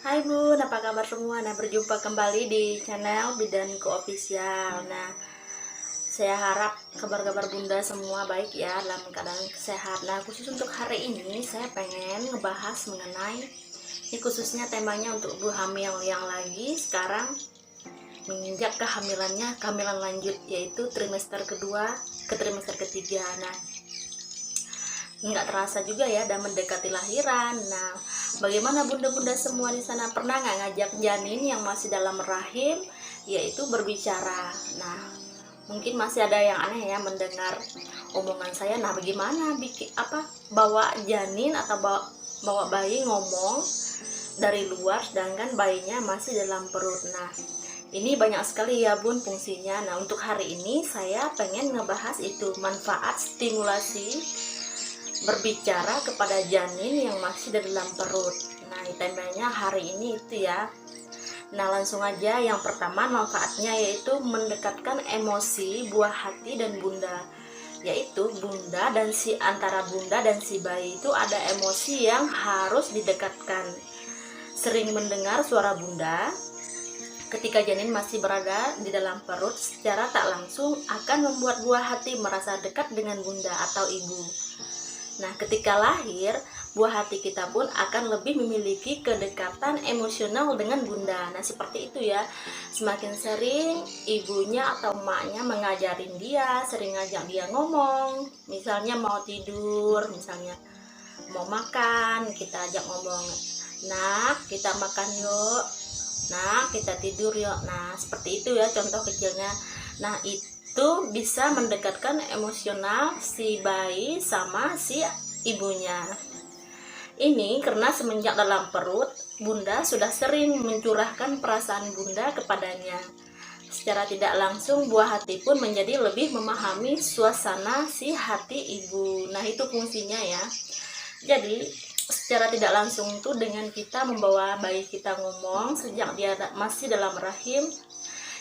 Hai Bun, apa kabar semua? Nah, berjumpa kembali di channel Bidanku Official. Nah, saya harap kabar-kabar Bunda semua baik ya, dalam keadaan sehat. Nah, khusus untuk hari ini saya pengen ngebahas mengenai ini, khususnya temanya untuk ibu hamil yang lagi sekarang menginjak kehamilan lanjut, yaitu trimester kedua ke trimester ketiga. Nah, nggak terasa juga ya, dan mendekati lahiran. Nah, bagaimana bunda-bunda semua di sana, pernah nggak ngajak janin yang masih dalam rahim yaitu berbicara? Nah, mungkin masih ada yang aneh ya mendengar omongan saya. Nah, bagaimana bawa janin atau bawa bayi ngomong dari luar sedangkan bayinya masih dalam perut? Nah, ini banyak sekali ya Bun fungsinya. Nah, untuk hari ini saya pengen ngebahas itu, manfaat stimulasi berbicara kepada janin yang masih di dalam perut. Nah, temanya hari ini itu ya. Nah, langsung aja. Yang pertama, manfaatnya yaitu mendekatkan emosi buah hati dan bunda, yaitu antara bunda dan si bayi itu ada emosi yang harus didekatkan. Sering mendengar suara bunda ketika janin masih berada di dalam perut secara tak langsung akan membuat buah hati merasa dekat dengan bunda atau ibu. Nah, ketika lahir, buah hati kita pun akan lebih memiliki kedekatan emosional dengan bunda. Nah, seperti itu ya. Semakin sering ibunya atau emaknya mengajarin dia, sering ngajak dia ngomong, misalnya mau tidur, misalnya mau makan, kita ajak ngomong, "Nak, kita makan yuk. Nak, kita tidur yuk." Nah, seperti itu ya contoh kecilnya. Nah, itu bisa mendekatkan emosional si bayi sama si ibunya. Ini karena semenjak dalam perut, bunda sudah sering mencurahkan perasaan bunda kepadanya. Secara tidak langsung buah hati pun menjadi lebih memahami suasana si hati ibu. Nah, itu fungsinya ya. Jadi secara tidak langsung tuh, dengan kita membawa bayi kita ngomong sejak dia masih dalam rahim,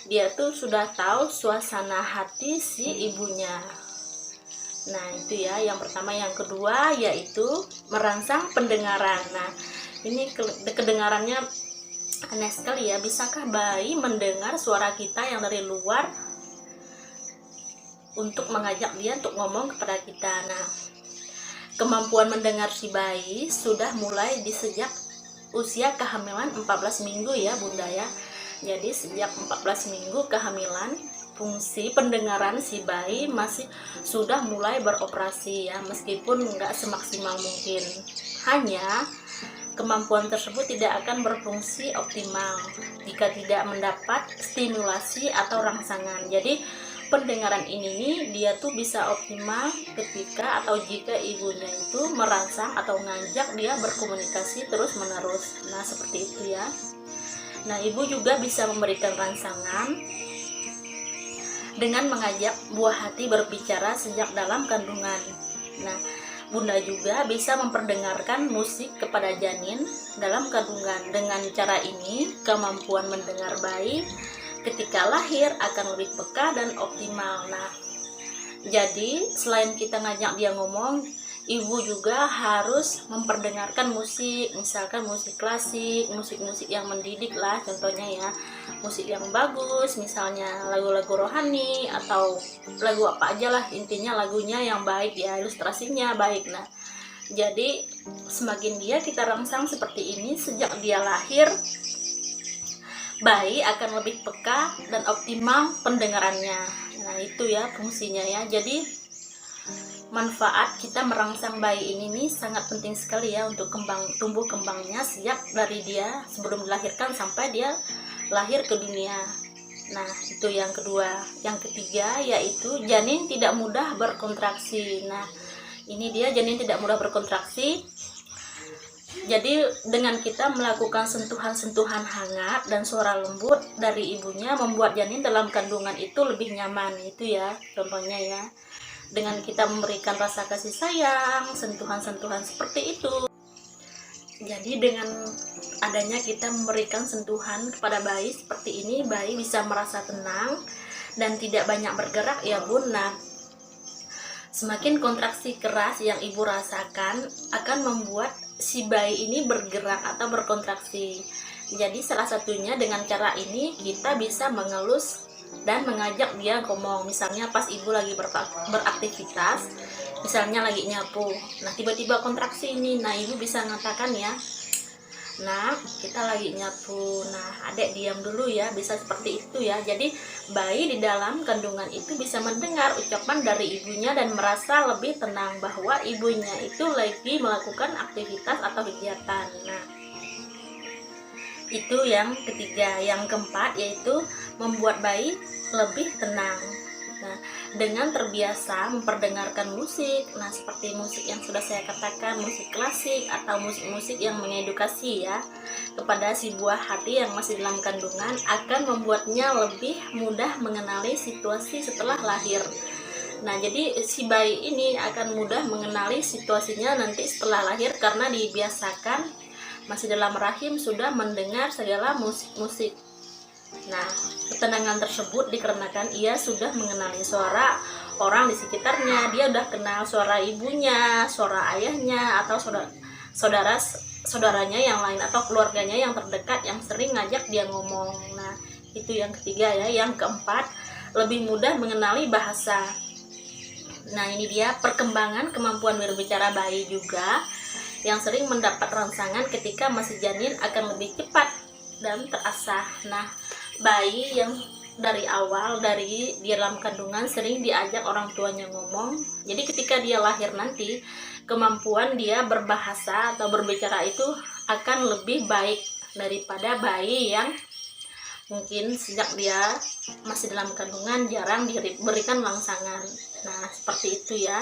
dia tuh sudah tahu suasana hati si ibunya. Nah, itu ya yang pertama. Yang kedua yaitu merangsang pendengaran. Nah, ini kedengarannya aneh sekali ya. Bisakah bayi mendengar suara kita yang dari luar untuk mengajak dia untuk ngomong kepada kita? Nah, kemampuan mendengar si bayi sudah mulai di sejak usia kehamilan 14 minggu ya bunda ya. Jadi sejak 14 minggu kehamilan, fungsi pendengaran si bayi masih sudah mulai beroperasi ya, meskipun nggak semaksimal mungkin. Hanya kemampuan tersebut tidak akan berfungsi optimal jika tidak mendapat stimulasi atau rangsangan. Jadi pendengaran ini nih, dia tuh bisa optimal ketika atau jika ibunya itu merangsang atau ngajak dia berkomunikasi terus menerus. Nah, seperti itu ya. Nah, ibu juga bisa memberikan rangsangan dengan mengajak buah hati berbicara sejak dalam kandungan. Nah, bunda juga bisa memperdengarkan musik kepada janin dalam kandungan. Dengan cara ini, kemampuan mendengar bayi ketika lahir akan lebih peka dan optimal. Nah, jadi selain kita ngajak dia ngomong, ibu juga harus memperdengarkan musik, misalkan musik klasik, musik-musik yang mendidik lah contohnya ya, musik yang bagus, misalnya lagu-lagu rohani atau lagu apa aja lah, intinya lagunya yang baik ya, ilustrasinya baik. Nah, jadi semakin kita rangsang seperti ini sejak dia lahir, bayi akan lebih peka dan optimal pendengarannya. Nah, itu ya fungsinya ya. Jadi manfaat kita merangsang bayi ini nih sangat penting sekali ya untuk tumbuh kembangnya sejak dari dia sebelum dilahirkan sampai dia lahir ke dunia. Nah, itu yang kedua. Yang ketiga yaitu janin tidak mudah berkontraksi. Nah, ini dia janin tidak mudah berkontraksi. Jadi dengan kita melakukan sentuhan-sentuhan hangat dan suara lembut dari ibunya membuat janin dalam kandungan itu lebih nyaman. Itu ya contohnya ya. Dengan kita memberikan rasa kasih sayang, sentuhan-sentuhan seperti itu. Jadi dengan adanya kita memberikan sentuhan kepada bayi seperti ini, bayi bisa merasa tenang dan tidak banyak bergerak ya bun. Nah, semakin kontraksi keras yang ibu rasakan akan membuat si bayi ini bergerak atau berkontraksi. Jadi salah satunya dengan cara ini kita bisa mengelus dan mengajak dia ngomong. Misalnya pas ibu lagi beraktivitas, misalnya lagi nyapu, nah tiba-tiba kontraksi ini, nah ibu bisa mengatakan ya, nah kita lagi nyapu, nah adek diam dulu ya, bisa seperti itu ya. Jadi bayi di dalam kandungan itu bisa mendengar ucapan dari ibunya dan merasa lebih tenang bahwa ibunya itu lagi melakukan aktivitas atau kegiatan. Nah itu yang ketiga. Yang keempat yaitu membuat bayi lebih tenang. Nah, dengan terbiasa memperdengarkan musik, nah seperti musik yang sudah saya katakan, musik klasik atau musik-musik yang mengedukasi ya, kepada si buah hati yang masih dalam kandungan, akan membuatnya lebih mudah mengenali situasi setelah lahir. Nah, jadi si bayi ini akan mudah mengenali situasinya nanti setelah lahir karena dibiasakan masih dalam rahim sudah mendengar segala musik-musik. Nah, ketenangan tersebut dikarenakan ia sudah mengenali suara orang di sekitarnya. Dia udah kenal suara ibunya, suara ayahnya, atau saudaranya yang lain atau keluarganya yang terdekat yang sering ngajak dia ngomong. Nah, itu yang ketiga ya. Yang keempat, lebih mudah mengenali bahasa. Nah, ini dia perkembangan kemampuan berbicara bayi juga yang sering mendapat rangsangan ketika masih janin akan lebih cepat dan terasah. Nah, bayi yang dari awal di dalam kandungan sering diajak orang tuanya ngomong, jadi ketika dia lahir nanti kemampuan dia berbahasa atau berbicara itu akan lebih baik daripada bayi yang mungkin sejak dia masih dalam kandungan jarang diberikan rangsangan. Nah seperti itu ya.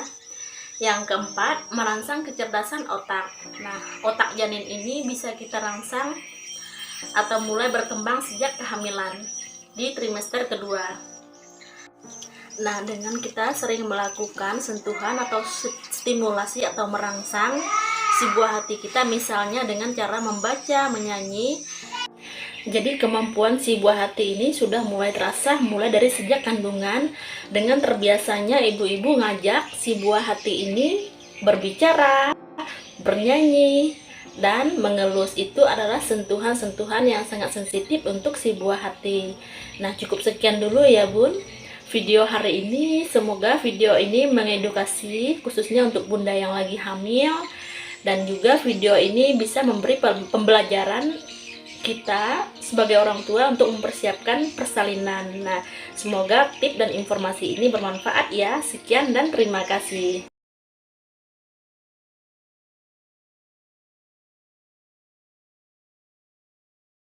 Yang keempat, merangsang kecerdasan otak. Nah otak janin ini bisa kita rangsang atau mulai berkembang sejak kehamilan di trimester kedua. Nah, dengan kita sering melakukan sentuhan atau stimulasi atau merangsang si buah hati kita, misalnya dengan cara membaca, menyanyi. Jadi kemampuan si buah hati ini sudah mulai terasa mulai dari sejak kandungan, dengan terbiasanya ibu-ibu ngajak si buah hati ini berbicara, bernyanyi, dan mengelus. Itu adalah sentuhan-sentuhan yang sangat sensitif untuk si buah hati. Nah cukup sekian dulu ya bun video hari ini. Semoga video ini mengedukasi khususnya untuk bunda yang lagi hamil, dan juga video ini bisa memberi pembelajaran kita sebagai orang tua untuk mempersiapkan persalinan. Nah semoga tips dan informasi ini bermanfaat ya. Sekian dan terima kasih.